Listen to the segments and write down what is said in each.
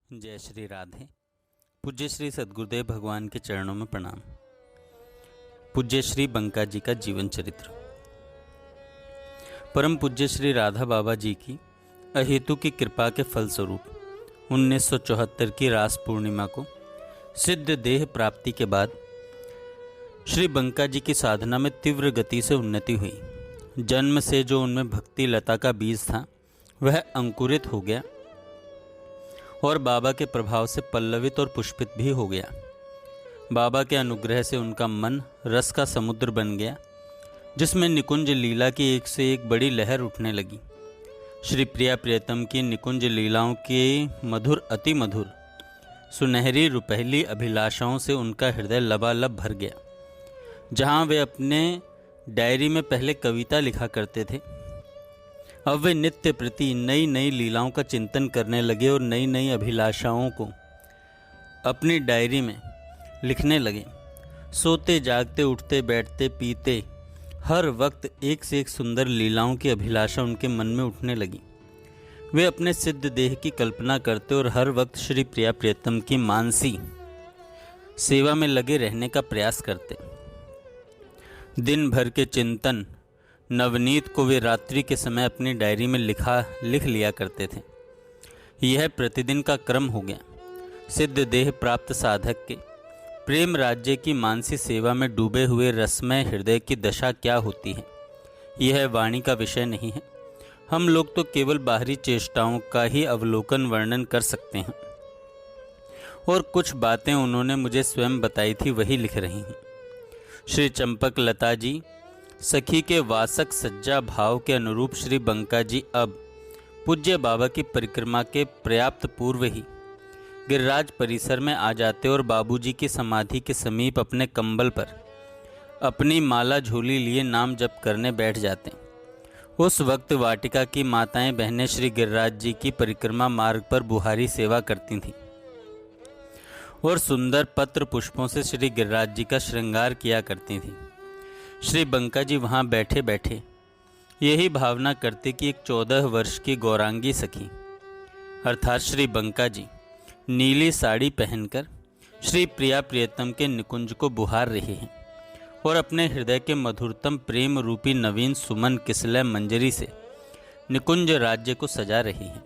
जय श्री राधे। पूज्य श्री सद्गुरुदेव भगवान के चरणों में प्रणाम। पूज्य श्री बंका जी का जीवन चरित्र। परम पूज्य श्री राधा बाबा जी की अहेतु की कृपा के फलस्वरूप 1974 की रास पूर्णिमा को सिद्ध देह प्राप्ति के बाद श्री बंका जी की साधना में तीव्र गति से उन्नति हुई। जन्म से जो उनमें भक्ति लता का बीज था वह अंकुरित हो गया और बाबा के प्रभाव से पल्लवित और पुष्पित भी हो गया। बाबा के अनुग्रह से उनका मन रस का समुद्र बन गया, जिसमें निकुंज लीला की एक से एक बड़ी लहर उठने लगी। श्री प्रिया प्रियतम की निकुंज लीलाओं के मधुर अति मधुर सुनहरी रुपहली अभिलाषाओं से उनका हृदय लबालब भर गया। जहाँ वे अपने डायरी में पहले कविता लिखा करते थे, अब वे नित्य प्रति नई नई लीलाओं का चिंतन करने लगे और नई नई अभिलाषाओं को अपनी डायरी में लिखने लगे। सोते जागते उठते बैठते पीते हर वक्त एक से एक सुंदर लीलाओं की अभिलाषा उनके मन में उठने लगी। वे अपने सिद्ध देह की कल्पना करते और हर वक्त श्री प्रिया प्रियतम की मानसी सेवा में लगे रहने का प्रयास करते। दिन भर के चिंतन नवनीत को वे रात्रि के समय अपनी डायरी में लिख लिया करते थे। यह प्रतिदिन का क्रम हो गया। सिद्ध देह प्राप्त साधक के प्रेम राज्य की मानसी सेवा में डूबे हुए रसमय हृदय की दशा क्या होती है, यह वाणी का विषय नहीं है। हम लोग तो केवल बाहरी चेष्टाओं का ही अवलोकन वर्णन कर सकते हैं, और कुछ बातें उन्होंने मुझे स्वयं बताई थी वही लिख रही हैं। श्री चंपक लता जी सखी के वासक सज्जा भाव के अनुरूप श्री बंका जी अब पूज्य बाबा की परिक्रमा के पर्याप्त पूर्व ही गिरिराज परिसर में आ जाते और बाबूजी की समाधि के समीप अपने कंबल पर अपनी माला झोली लिए नाम जप करने बैठ जाते। उस वक्त वाटिका की माताएं बहनें श्री गिरिराज जी की परिक्रमा मार्ग पर बुहारी सेवा करती थीं और सुंदर पत्र पुष्पों से श्री गिरिराज जी का श्रृंगार किया करती थीं। श्री बंका जी वहाँ बैठे बैठे यही भावना करते कि एक 14 वर्ष की गौरांगी सखी अर्थात श्री बंका जी नीली साड़ी पहनकर श्री प्रिया प्रियतम के निकुंज को बुहार रहे हैं और अपने हृदय के मधुरतम प्रेम रूपी नवीन सुमन किसलय मंजरी से निकुंज राज्य को सजा रही हैं।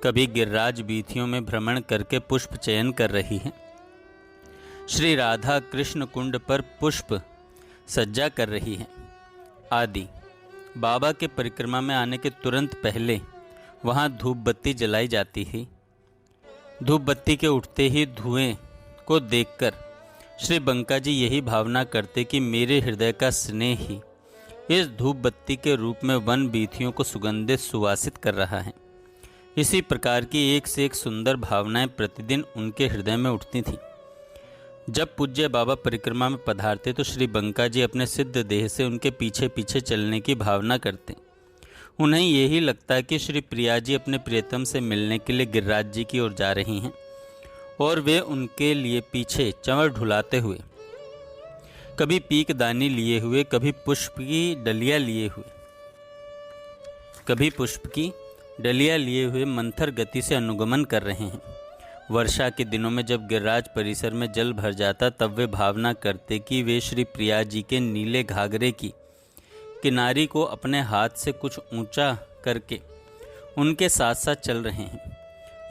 कभी गिरिराज बीथियों में भ्रमण करके पुष्प चयन कर रही हैं, श्री राधा कृष्ण कुंड पर पुष्प सज्जा कर रही है आदि। बाबा के परिक्रमा में आने के तुरंत पहले वहाँ धूप बत्ती जलाई जाती थी। धूप बत्ती के उठते ही धुएं को देखकर श्री बंका जी यही भावना करते कि मेरे हृदय का स्नेह ही इस धूप बत्ती के रूप में वन बीथियों को सुगंधित सुवासित कर रहा है। इसी प्रकार की एक से एक सुंदर भावनाएं प्रतिदिन उनके हृदय में उठती थीं। जब पूज्य बाबा परिक्रमा में पधारते तो श्री बंका जी अपने सिद्ध देह से उनके पीछे पीछे चलने की भावना करते। उन्हें यही लगता कि श्री प्रिया जी अपने प्रियतम से मिलने के लिए गिरिराज जी की ओर जा रही हैं और वे उनके लिए पीछे चंवर ढुलाते हुए, कभी पीकदानी लिए हुए, कभी पुष्प की डलिया लिए हुए मंथर गति से अनुगमन कर रहे हैं। वर्षा के दिनों में जब गिरिराज परिसर में जल भर जाता तब वे भावना करते कि वे श्री प्रिया जी के नीले घाघरे की किनारी को अपने हाथ से कुछ ऊंचा करके उनके साथ साथ चल रहे हैं।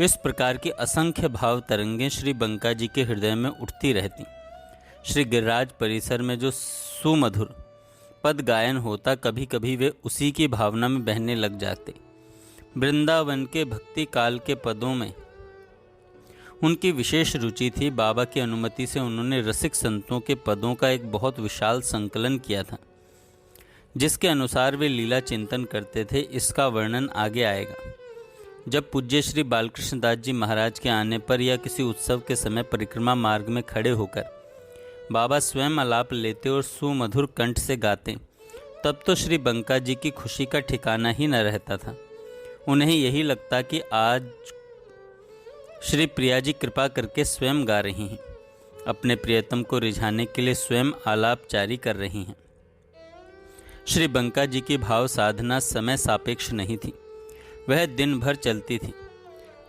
इस प्रकार की असंख्य भाव तरंगें श्री बंका जी के हृदय में उठती रहती। श्री गिरिराज परिसर में जो सुमधुर पद गायन होता, कभी कभी वे उसी की भावना में बहने लग जाते। वृंदावन के भक्ति काल के पदों में उनकी विशेष रुचि थी। बाबा की अनुमति से उन्होंने रसिक संतों के पदों का एक बहुत विशाल संकलन किया था, जिसके अनुसार वे लीला चिंतन करते थे। इसका वर्णन आगे आएगा। जब पूज्य श्री बालकृष्ण दास जी महाराज के आने पर या किसी उत्सव के समय परिक्रमा मार्ग में खड़े होकर बाबा स्वयं आलाप लेते और सुमधुर कंठ से गाते, तब तो श्री बंका जी की खुशी का ठिकाना ही न रहता था। उन्हें यही लगता कि आज श्री प्रिया जी कृपा करके स्वयं गा रही हैं, अपने प्रियतम को रिझाने के लिए स्वयं आलाप जारी कर रही हैं। श्री बंका जी की भाव साधना समय सापेक्ष नहीं थी, वह दिन भर चलती थी।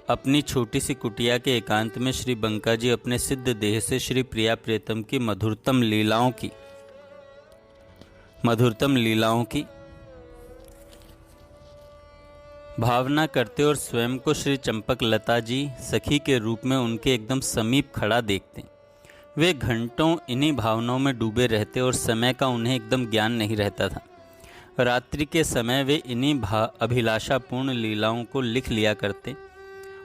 अपनी छोटी सी कुटिया के एकांत में श्री बंका जी अपने सिद्ध देह से श्री प्रिया प्रियतम की मधुरतम लीलाओं की भावना करते और स्वयं को श्री चंपक लता जी सखी के रूप में उनके एकदम समीप खड़ा देखते। वे घंटों इन्हीं भावनाओं में डूबे रहते और समय का उन्हें एकदम ज्ञान नहीं रहता था। रात्रि के समय वे इन्हीं अभिलाषापूर्ण लीलाओं को लिख लिया करते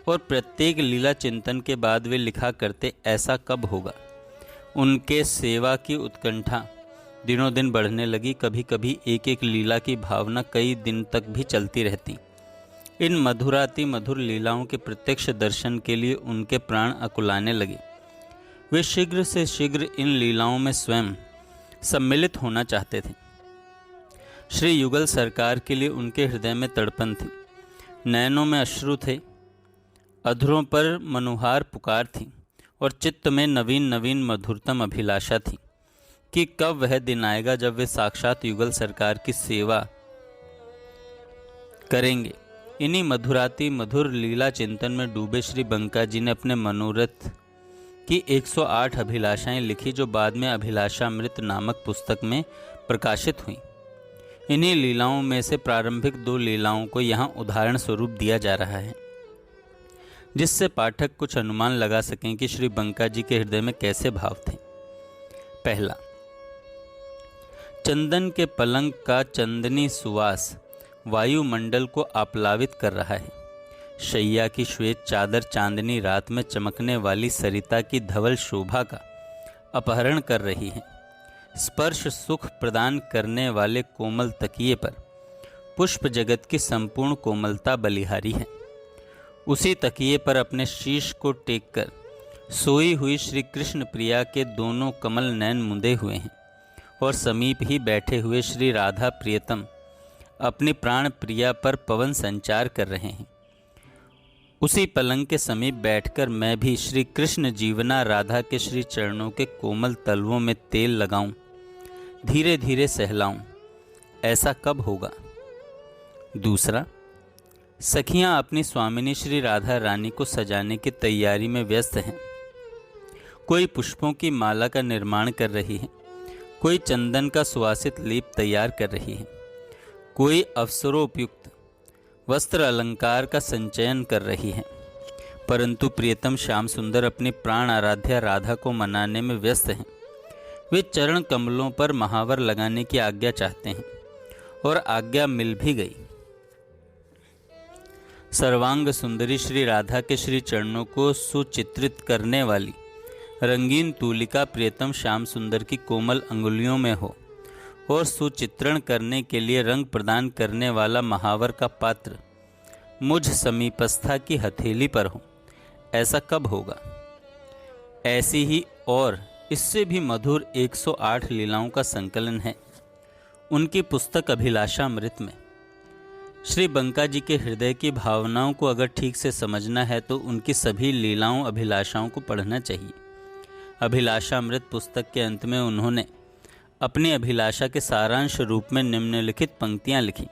और प्रत्येक लीला चिंतन के बाद वे लिखा करते, ऐसा कब होगा। उनके सेवा की उत्कंठा दिनों दिन बढ़ने लगी। कभी कभी एक एक लीला की भावना कई दिन तक भी चलती रहती। इन मधुराति मधुर लीलाओं के प्रत्यक्ष दर्शन के लिए उनके प्राण अकुलाने लगे। वे शीघ्र से शीघ्र इन लीलाओं में स्वयं सम्मिलित होना चाहते थे। श्री युगल सरकार के लिए उनके हृदय में तड़पन थी, नयनों में अश्रु थे, अधरों पर मनुहार पुकार थी और चित्त में नवीन नवीन मधुरतम अभिलाषा थी कि कब वह दिन आएगा जब वे साक्षात युगल सरकार की सेवा करेंगे। इन्हीं मधुराति मधुर लीला चिंतन में डूबे श्री बंका जी ने अपने मनोरथ की 108 अभिलाषाएं लिखी, जो बाद में अभिलाषामृत नामक पुस्तक में प्रकाशित हुई। इन्हीं लीलाओं में से प्रारंभिक 2 लीलाओं को यहाँ उदाहरण स्वरूप दिया जा रहा है, जिससे पाठक कुछ अनुमान लगा सकें कि श्री बंका जी के हृदय में कैसे भाव थे। पहला, चंदन के पलंग का चंदनी सुवास वायुमंडल को आप्लावित कर रहा है। शैया की श्वेत चादर चांदनी रात में चमकने वाली सरिता की धवल शोभा का अपहरण कर रही है। स्पर्श सुख प्रदान करने वाले कोमल तकिए पर पुष्प जगत की संपूर्ण कोमलता बलिहारी है। उसी तकिए पर अपने शीश को टेक कर सोई हुई श्री कृष्ण प्रिया के दोनों कमल नयन मुंदे हुए हैं और समीप ही बैठे हुए श्री राधा प्रियतम अपनी प्राण प्रिया पर पवन संचार कर रहे हैं। उसी पलंग के समीप बैठकर मैं भी श्री कृष्ण जीवना राधा के श्री चरणों के कोमल तलवों में तेल लगाऊं, धीरे धीरे सहलाऊं, ऐसा कब होगा। दूसरा, सखियां अपनी स्वामिनी श्री राधा रानी को सजाने की तैयारी में व्यस्त हैं। कोई पुष्पों की माला का निर्माण कर रही है, कोई चंदन का सुवासित लेप तैयार कर रही है, कोई अवसरोपयुक्त वस्त्र अलंकार का संचयन कर रही है। परंतु प्रियतम श्याम सुंदर अपनी प्राण आराध्या राधा को मनाने में व्यस्त हैं। वे चरण कमलों पर महावर लगाने की आज्ञा चाहते हैं और आज्ञा मिल भी गई। सर्वांग सुंदरी श्री राधा के श्री चरणों को सुचित्रित करने वाली रंगीन तूलिका प्रियतम श्याम सुंदर की कोमल अंगुलियों में हो और सुचित्रण करने के लिए रंग प्रदान करने वाला महावर का पात्र मुझ समीपस्था की हथेली पर हो, ऐसा कब होगा। ऐसी ही और इससे भी मधुर 108 लीलाओं का संकलन है उनकी पुस्तक अभिलाषामृत में। श्री बंका जी के हृदय की भावनाओं को अगर ठीक से समझना है तो उनकी सभी लीलाओं अभिलाषाओं को पढ़ना चाहिए। अभिलाषामृत पुस्तक के अंत में उन्होंने अपनी अभिलाषा के सारांश रूप में निम्नलिखित पंक्तियां लिखी।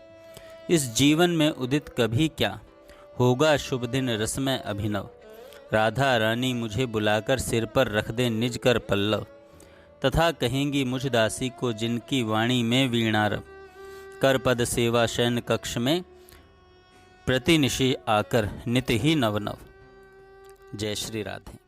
इस जीवन में उदित कभी क्या होगा शुभ दिन रसमय अभिनव। राधा रानी मुझे बुलाकर सिर पर रख दे निज कर पल्लव। तथा कहेंगी मुझ दासी को जिनकी वाणी में वीणारव। कर पद सेवा शयन कक्ष में प्रतिनिशि आकर नित ही नव नव। जय श्री राधे।